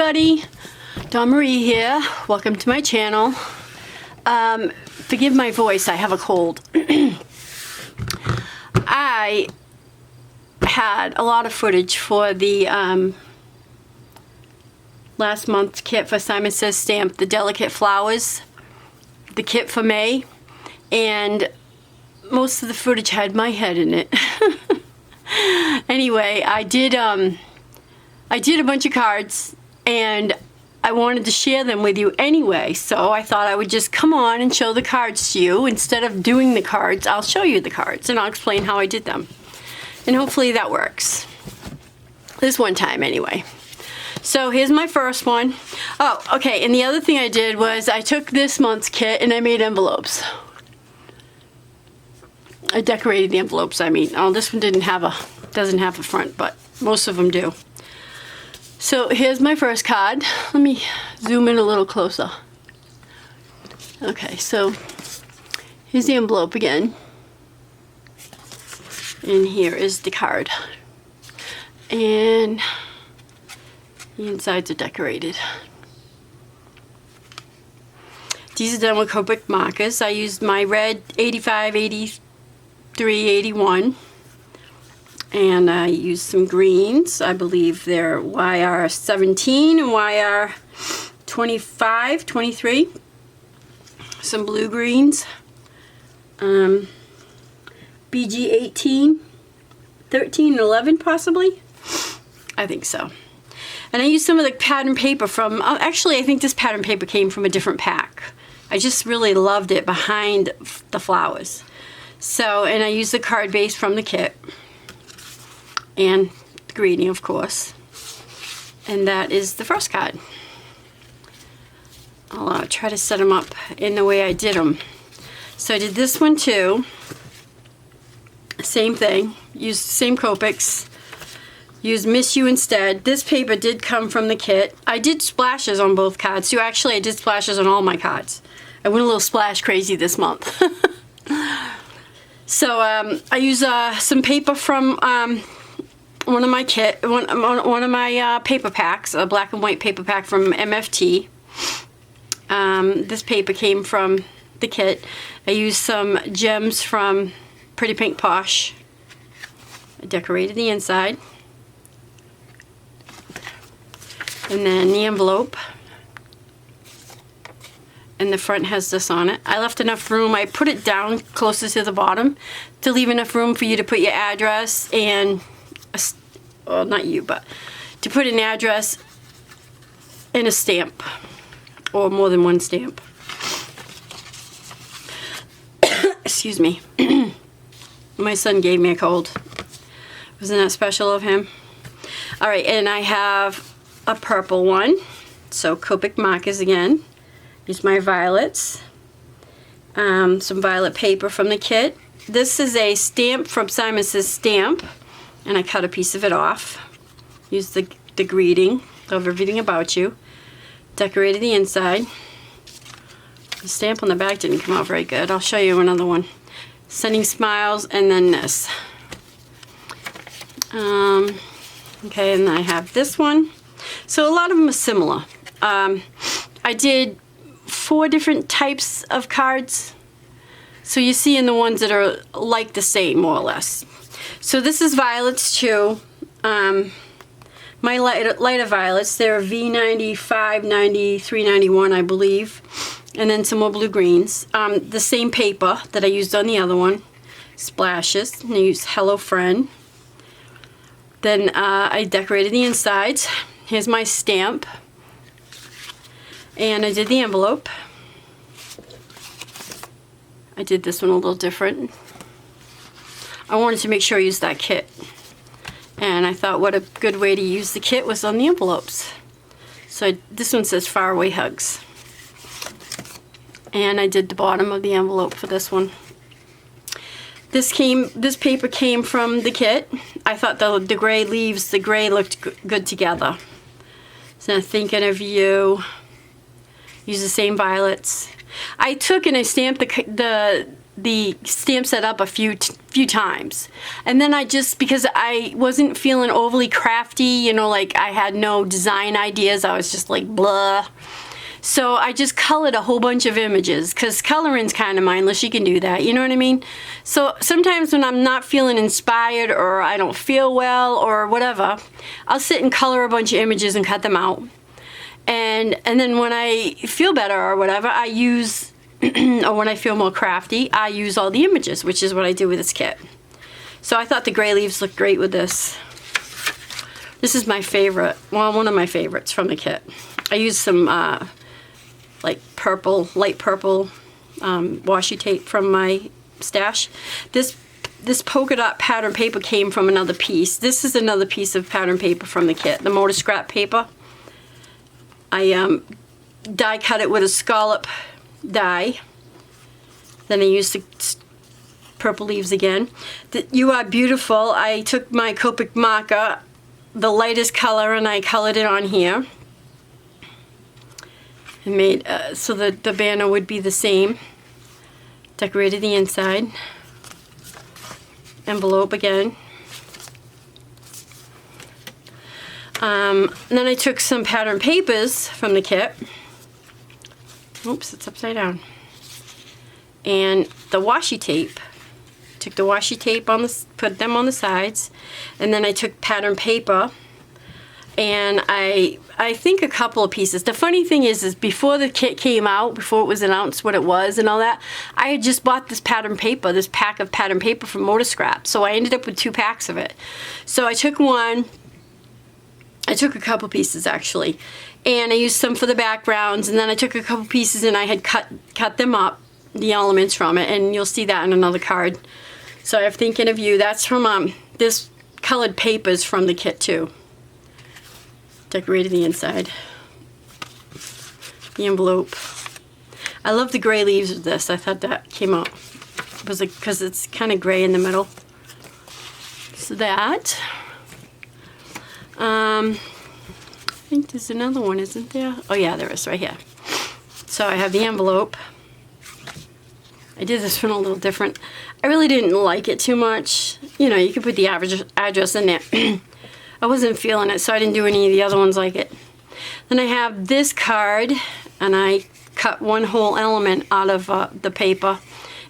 everybody, Dawn Marie here. Welcome to my channel. Forgive my voice, I have a cold. I had a lot of footage for the last month's kit for Simon Says Stamp, the Delicate Flowers, the kit for May, and most of the footage had my head in it. Anyway, I did a bunch of cards and I wanted to share them with you anyway, so I thought I would just come on and show the cards to you. Instead of doing the cards, I'll show you the cards and I'll explain how I did them. And hopefully that works. This one time anyway. So here's my first one. Oh, okay, and the other thing I did was I took this month's kit and I made envelopes. I decorated the envelopes, I mean. Oh, this one doesn't have a front, but most of them do. So here's my first card. Let me zoom in a little closer. Okay, so here's the envelope again. And here is the card. And the insides are decorated. These are done with Copic markers. I used my red 85, 83, 81. And I used some greens. I believe they're YR17 and YR25, 23. Some blue greens. BG18, 13, and 11 possibly. I think so. And I used some of the pattern paper from, actually I think this pattern paper came from a different pack. I just really loved it behind the flowers. So, and I used the card base from the kit. And the greeting, of course. And that is the first card. I'll try to set them up in the way I did them. So I did this one too. Same thing. Used the same Copics. Used Miss You instead. This paper did come from the kit. I did splashes on both cards too. Actually, I did splashes on all my cards. I went a little splash crazy this month. So I used some paper from one of my paper packs, a black and white paper pack from MFT. This paper came from the kit. I used some gems from Pretty Pink Posh. I decorated the inside. And then the envelope. And the front has this on it. I left enough room. I put it down closer to the bottom to leave enough room for you to put your address and, well, not you, but to put an address and a stamp, or more than one stamp. Excuse me. My son gave me a cold. Wasn't that special of him? All right, and I have a purple one. So Copic markers again. Use my violets. Some violet paper from the kit. This is a stamp from Simon Says Stamp. And I cut a piece of it off. Used the greeting of everything about you. Decorated the inside. The stamp on the back didn't come out very good. I'll show you another one. Sending smiles, and then this. Okay, and I have this one. So a lot of them are similar. I did 4 different types of cards. So you see in the ones that are like the same, more or less. So this is violets too. My lighter violets, they're V95, 93, 91, I believe. And then some more blue greens. The same paper that I used on the other one. Splashes. And I used Hello Friend. Then I decorated the insides. Here's my stamp. And I did the envelope. I did this one a little different. I wanted to make sure I used that kit. And I thought what a good way to use the kit was on the envelopes. So this one says Faraway Hugs. And I did the bottom of the envelope for this one. This paper came from the kit. I thought the gray leaves, the gray looked good together. So I'm thinking of you. Use the same violets. I took and I stamped the the stamp set up a few times, and then I just, because I wasn't feeling overly crafty, you know, like I had no design ideas, I was just like blah. So I just colored a whole bunch of images, because coloring's kind of mindless. You can do that, you know what I mean? So sometimes when I'm not feeling inspired, or I don't feel well, or whatever, I'll sit and color a bunch of images and cut them out. And then when I feel better or whatever, I use, or when I feel more crafty, I use all the images, which is what I do with this kit. So I thought the gray leaves looked great with this. This is my favorite, well, one of my favorites from the kit. I used some like purple, light purple washi tape from my stash. This polka dot pattern paper came from another piece. This is another piece of pattern paper from the kit, the ModaScrap paper. I die cut it with a scallop die. Then I used the purple leaves again. You Are Beautiful, I took my Copic marker, the lightest color, and I colored it on here. And made so that the banner would be the same. Decorated the inside. Envelope again. Then I took some pattern papers from the kit. Oops, it's upside down. And the washi tape. Took the washi tape on the, put them on the sides, and then I took pattern paper, and I think a couple of pieces. The funny thing is before the kit came out, before it was announced what it was and all that, I had just bought this pattern paper, this pack of pattern paper from ModaScrap. So I ended up with 2 packs of it. So I took one. I took a couple pieces actually, and I used some for the backgrounds, and then I took a couple pieces and I had cut them up, the elements from it, and you'll see that in another card. So I have Thinking of You. That's from this colored papers from the kit too. Decorated the inside. The envelope. I love the gray leaves of this. I thought that came out. It was like, because it's kind of gray in the middle. So that. I think there's another one, isn't there? Oh yeah, there is, right here. So I have the envelope. I did this one a little different. I really didn't like it too much. You know, you could put the address in there. I wasn't feeling it, so I didn't do any of the other ones like it. Then I have this card, and I cut one whole element out of the paper,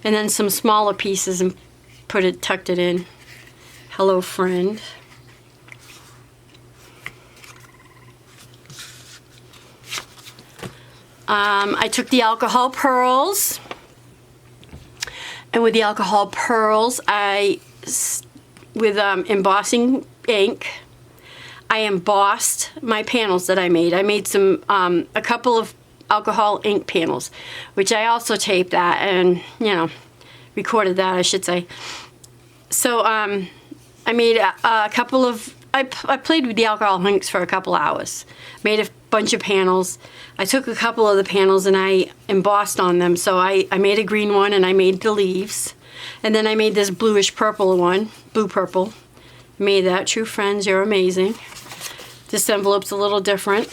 and then some smaller pieces and tucked it in. Hello, friend. I took the alcohol pearls, and with the alcohol pearls, with embossing ink, I embossed my panels that I made. I made some, a couple of alcohol ink panels, which I also taped that and, you know, recorded that, I should say. So I made a couple of, I played with the alcohol inks for a couple hours. Made a bunch of panels. I took a couple of the panels and I embossed on them. So I made a green one and I made the leaves. And then I made this bluish purple one, blue purple. Made that. True friends, you're amazing. This envelope's a little different.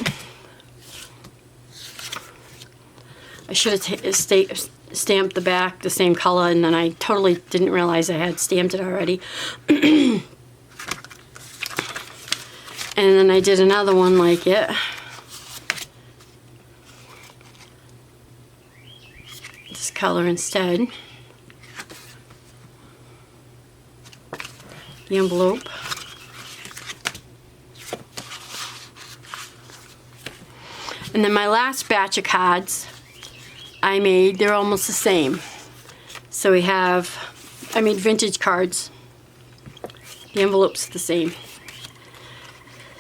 I should have stamped the back the same color, and then I totally didn't realize I had stamped it already. And then I did another one like it. This color instead. The envelope. And then my last batch of cards I made, they're almost the same. So we have, I made vintage cards. The envelope's the same.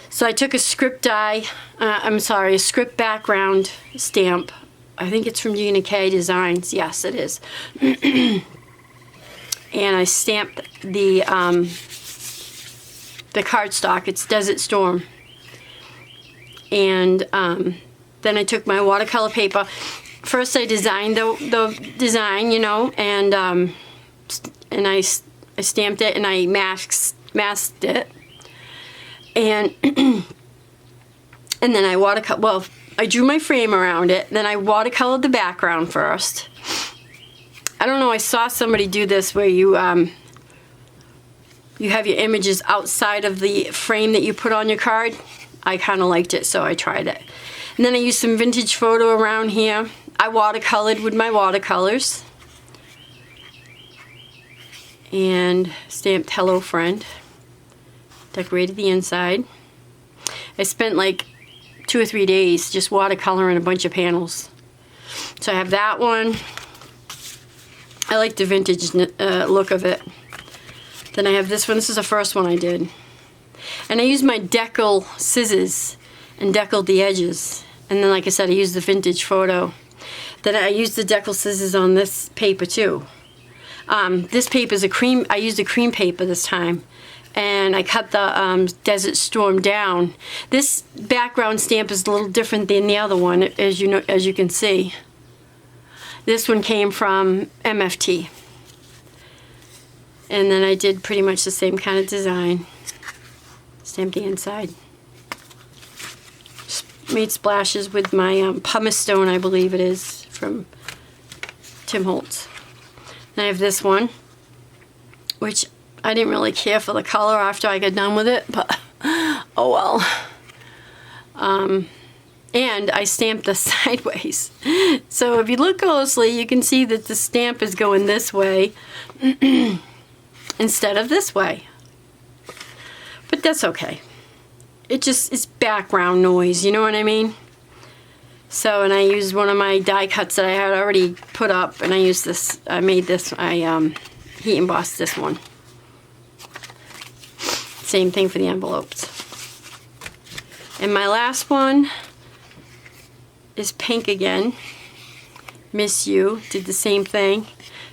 So I took a script die, a script background stamp. I think it's from Gina K Designs. Yes, it is. And I stamped the cardstock. It's Desert Storm. And then I took my watercolor paper. First I designed the design, you know, and I stamped it and I masked it. And and then I drew my frame around it. Then I watercolored the background first. I don't know, I saw somebody do this where you you have your images outside of the frame that you put on your card. I kind of liked it, so I tried it. And then I used some vintage photo around here. I watercolored with my watercolors. And stamped Hello Friend. Decorated the inside. I spent like 2 or 3 days just watercoloring a bunch of panels. So I have that one. I like the vintage look of it. Then I have this one. This is the first one I did. And I used my decal scissors and decaled the edges. And then, like I said, I used the vintage photo. Then I used the decal scissors on this paper too. This paper is a cream. I used a cream paper this time. And I cut the Desert Storm down. This background stamp is a little different than the other one, as you can see. This one came from MFT. And then I did pretty much the same kind of design. Stamped the inside. Made splashes with my pumice stone, I believe it is, from Tim Holtz. Then I have this one, which I didn't really care for the color after I got done with it, but oh well. And I stamped this sideways. So if you look closely, you can see that the stamp is going this way instead of this way. But that's okay. It's background noise, you know what I mean? So, and I used one of my die cuts that I had already put up, and I used this, I heat embossed this one. Same thing for the envelopes. And my last one is pink again. Miss You, did the same thing.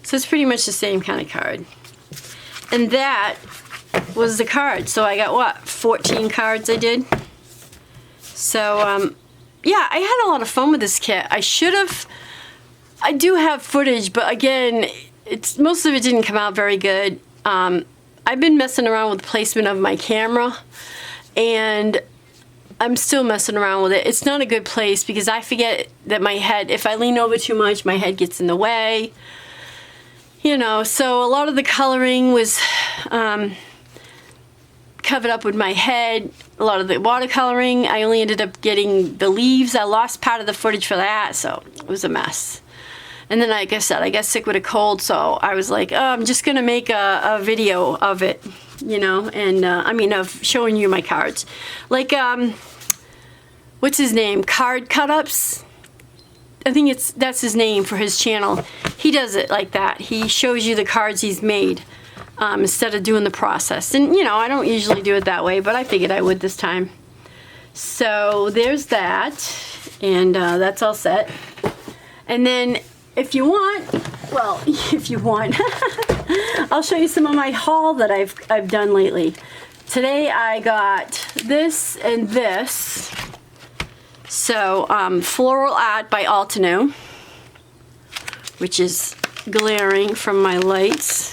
So it's pretty much the same kind of card. And that was the card. So I got what, 14 cards I did. So yeah, I had a lot of fun with this kit. I do have footage, but again, most of it didn't come out very good. I've been messing around with the placement of my camera, and I'm still messing around with it. It's not a good place because I forget that my head, if I lean over too much, my head gets in the way. You know, so a lot of the coloring was covered up with my head. A lot of the watercoloring, I only ended up getting the leaves. I lost part of the footage for that, so it was a mess. And then, like I said, I got sick with a cold, so I was like, oh, I'm just going to make a video of it, you know, and I mean, of showing you my cards. Like, what's his name? Card Cut-Ups? I think that's his name for his channel. He does it like that. He shows you the cards he's made instead of doing the process. And, you know, I don't usually do it that way, but I figured I would this time. So there's that, and that's all set. And then, if you want, well, if you want, I'll show you some of my haul that I've done lately. Today I got this and this. So, Floral Art by Altino, which is glaring from my lights.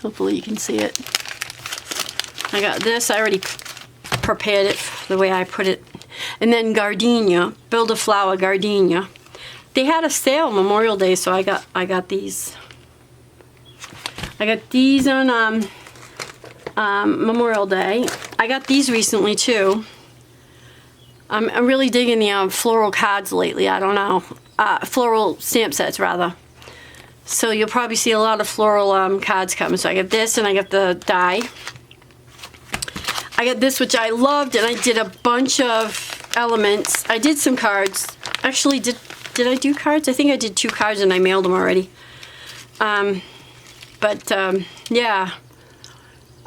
Hopefully you can see it. I got this, I already prepared it the way I put it. And then Gardenia, Build a Flower Gardenia. They had a sale Memorial Day, so I got these. I got these on Memorial Day. I got these recently too. I'm really digging the floral cards lately. I don't know, floral stamp sets rather. So you'll probably see a lot of floral cards coming. So I got this, and I got the die. I got this, which I loved, and I did a bunch of elements. I did some cards. Actually, did I do cards? I think I did 2 cards, and I mailed them already. Yeah,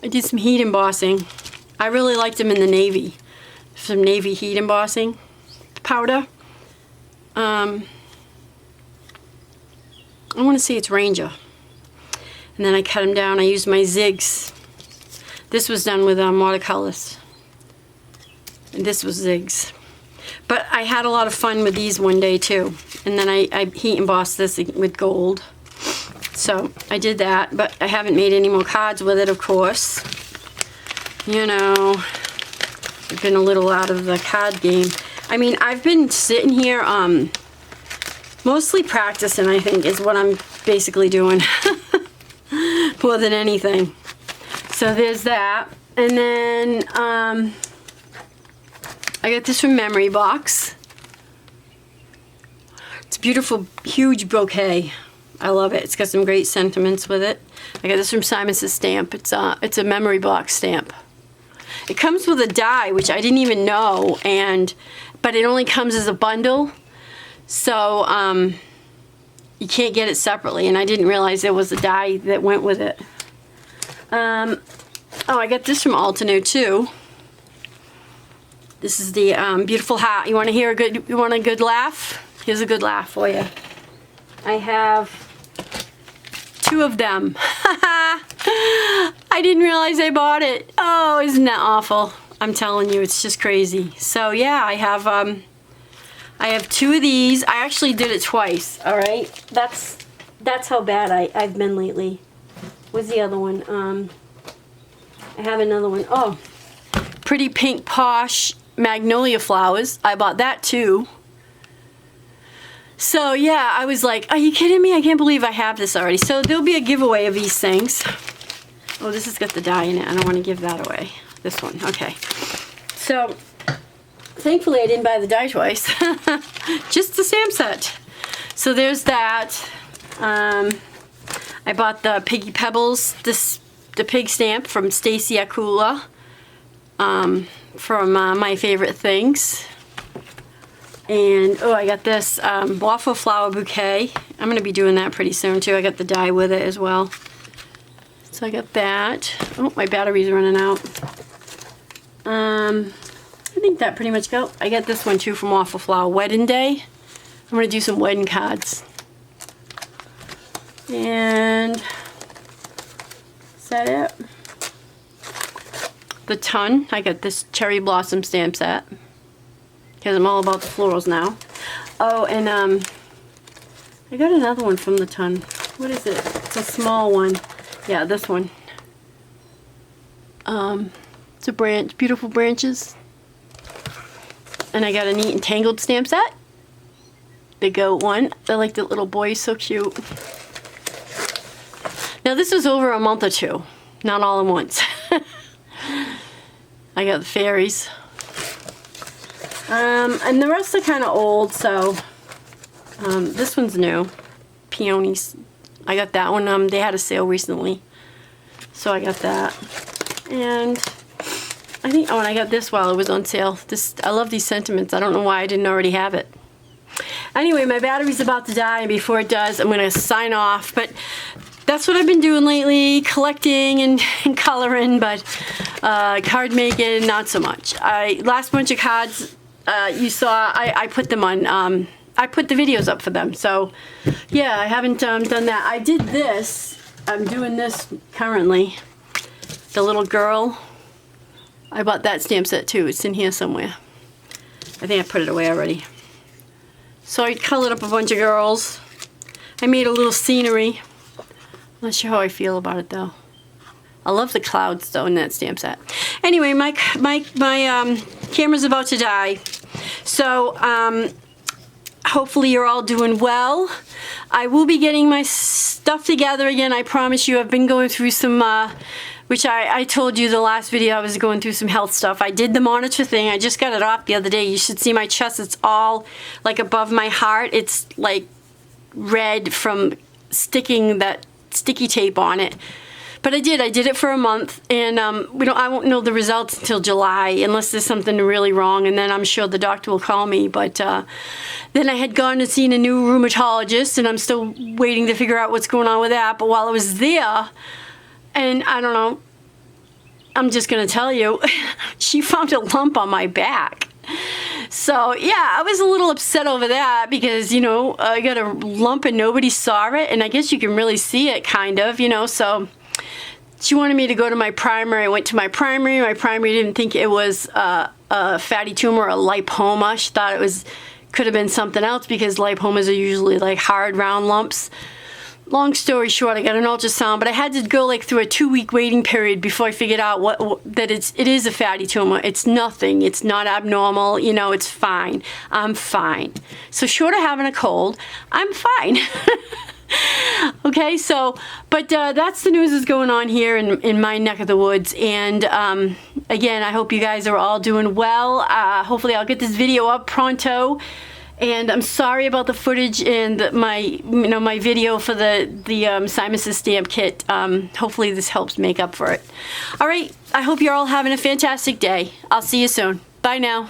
I did some heat embossing. I really liked them in the navy. Some navy heat embossing powder. I want to say it's Ranger. And then I cut them down. I used my zigs. This was done with watercolors. And this was zigs. But I had a lot of fun with these one day too. And then I heat embossed this with gold. So I did that, but I haven't made any more cards with it, of course. You know, been a little out of the card game. I mean, I've been sitting here mostly practicing, I think, is what I'm basically doing more than anything. So there's that. And then I got this from Memory Box. It's a beautiful, huge bouquet. I love it. It's got some great sentiments with it. I got this from Simon Says Stamp. It's a Memory Box stamp. It comes with a die, which I didn't even know, but it only comes as a bundle. So you can't get it separately, and I didn't realize there was a die that went with it. Oh, I got this from Altino too. This is the beautiful hat. You want to hear a good? You want a good laugh? Here's a good laugh for you. I have 2 of them. I didn't realize I bought it. Oh, isn't that awful? I'm telling you, it's just crazy. So yeah, I have 2 of these. I actually did it twice. All right, that's how bad I've been lately. What's the other one? I have another one. Oh, Pretty Pink Posh Magnolia Flowers. I bought that too. So yeah, I was like, are you kidding me? I can't believe I have this already. So there'll be a giveaway of these things. Oh, this has got the die in it. I don't want to give that away. This one, okay. So thankfully I didn't buy the die twice. Just the stamp set. So there's that. I bought the Piggy Pebbles, the pig stamp from Stacy Akula, from My Favorite Things. And oh, I got this waffle flower bouquet. I'm going to be doing that pretty soon too. I got the die with it as well. So I got that. Oh, my battery's running out. I think that pretty much go. I got this one too from Waffle Flower, Wedding Day. I'm going to do some wedding cards. And is that it? The Ton. I got this Cherry Blossom stamp set. Because I'm all about the florals now. Oh, and I got another one from the Ton. What is it? It's a small one. Yeah, this one. It's a branch, beautiful branches. And I got a neat and tangled stamp set. The goat one. I like the little boy, so cute. Now this was over a month or 2, not all at once. I got the fairies. And the rest are kind of old, so this one's new. Peonies. I got that one. They had a sale recently, so I got that. And I think, oh, and I got this while it was on sale. I love these sentiments. I don't know why I didn't already have it. Anyway, my battery's about to die, and before it does, I'm going to sign off. But that's what I've been doing lately, collecting and coloring, but card making, not so much. Last bunch of cards you saw, I put them on, I put the videos up for them. So, yeah, I haven't done that. I did this. I'm doing this currently. The little girl. I bought that stamp set too. It's in here somewhere. I think I put it away already. So I colored up a bunch of girls. I made a little scenery. Not sure how I feel about it though. I love the clouds though in that stamp set. Anyway, my camera's about to die. So hopefully you're all doing well. I will be getting my stuff together again. I promise you. I've been going through some, which I told you the last video, I was going through some health stuff. I did the monitor thing. I just got it off the other day. You should see my chest. It's all like above my heart. It's like red from sticking that sticky tape on it. But I did it for a month, and I won't know the results until July unless there's something really wrong, and then I'm sure the doctor will call me. But then I had gone and seen a new rheumatologist, and I'm still waiting to figure out what's going on with that. But while I was there, and I don't know, I'm just gonna tell you, she found a lump on my back. So yeah, I was a little upset over that because, I got a lump and nobody saw it, and I guess you can really see it kind of, so she wanted me to go to my primary. I went to my primary. My primary didn't think it was a fatty tumor or a lipoma. She thought could have been something else because lipomas are usually like hard round lumps. long story short, I got an ultrasound, but I had to go like through a 2-week waiting period before I figured out that it is a fatty tumor. It's nothing. It's not abnormal. You know, it's fine. I'm fine. So short of having a cold, I'm fine. Okay, so, but that's the news that's going on here in my neck of the woods. And again, I hope you guys are all doing well. Hopefully I'll get this video up pronto. And I'm sorry about the footage and my video for the Simon's stamp kit. Hopefully this helps make up for it. All right, I hope you're all having a fantastic day. I'll see you soon. Bye now.